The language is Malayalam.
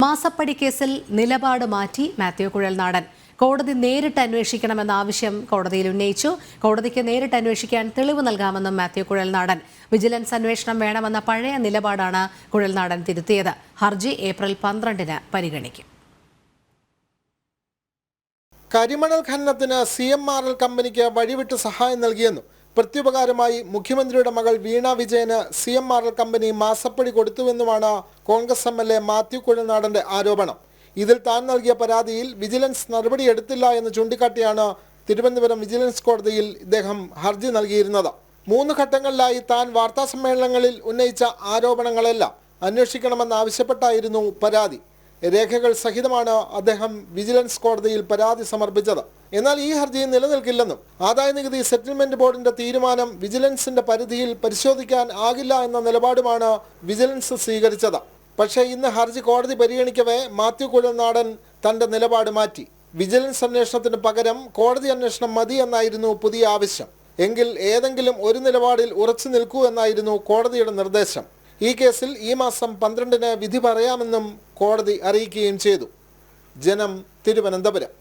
മാസപ്പടി കേസിൽ നിലപാട് മാറ്റി മാത്യു കുഴൽനാടൻ. കോടതി നേരിട്ട് അന്വേഷിക്കണമെന്ന ആവശ്യം കോടതിയിൽ ഉന്നയിച്ചു. കോടതിക്ക് നേരിട്ട് അന്വേഷിക്കാൻ തെളിവ് നൽകാമെന്നും മാത്യു കുഴൽനാടൻ. വിജിലൻസ് അന്വേഷണം വേണമെന്ന പഴയ നിലപാടാണ് കുഴൽനാടൻ തിരുത്തിയത്. ഹർജി ഏപ്രിൽ 12-ന് പരിഗണിക്കും. കരിമണൽ ഖനനത്തിന് CMRL കമ്പനിക്ക് വഴിവിട്ട് സഹായം നൽകിയെന്നും പ്രത്യുപകാരമായി മുഖ്യമന്ത്രിയുടെ മകൾ വീണ വിജയന് CMRL കമ്പനി മാസപ്പടി കൊടുത്തുവെന്നുമാണ് കോൺഗ്രസ് MLA മാത്യു കുഴൽനാടന്റെ ആരോപണം. ഇതിൽ താൻ നൽകിയ പരാതിയിൽ വിജിലൻസ് നടപടിയെടുത്തില്ല എന്ന് ചൂണ്ടിക്കാട്ടിയാണ് തിരുവനന്തപുരം വിജിലൻസ് കോടതിയിൽ ഇദ്ദേഹം ഹർജി നൽകിയിരുന്നത്. 3 ഘട്ടങ്ങളിലായി താൻ വാർത്താസമ്മേളനങ്ങളിൽ ഉന്നയിച്ച ആരോപണങ്ങളെല്ലാം അന്വേഷിക്കണമെന്നാവശ്യപ്പെട്ടായിരുന്നു പരാതി. രേഖകൾ സഹിതമാണ് അദ്ദേഹം വിജിലൻസ് കോടതിയിൽ പരാതി സമർപ്പിച്ചത്. എന്നാൽ ഈ ഹർജി നിലനിൽക്കില്ലെന്നും ആദായനികുതി സെറ്റിൽമെന്റ് ബോർഡിന്റെ തീരുമാനം വിജിലൻസിന്റെ പരിധിയിൽ പരിശോധിക്കാൻ ആകില്ല എന്ന നിലപാടുമാണ് വിജിലൻസ് സ്വീകരിച്ചത്. പക്ഷേ ഇന്ന് ഹർജി കോടതി പരിഗണിക്കവേ മാത്യു കുഴൽനാടൻ തന്റെ നിലപാട് മാറ്റി. വിജിലൻസ് അന്വേഷണത്തിന് പകരം കോടതി അന്വേഷണം മതി എന്നായിരുന്നു പുതിയ ആവശ്യം. എങ്കിൽ ഏതെങ്കിലും ഒരു നിലപാടിൽ ഉറച്ചു നിൽക്കൂ എന്നായിരുന്നു കോടതിയുടെ നിർദ്ദേശം. ഈ കേസിൽ ഈ മാസം 12-ന് വിധി പറയാമെന്നും കോടതി അറിയിക്കുകയും ചെയ്തു. ജനം, തിരുവനന്തപുരം.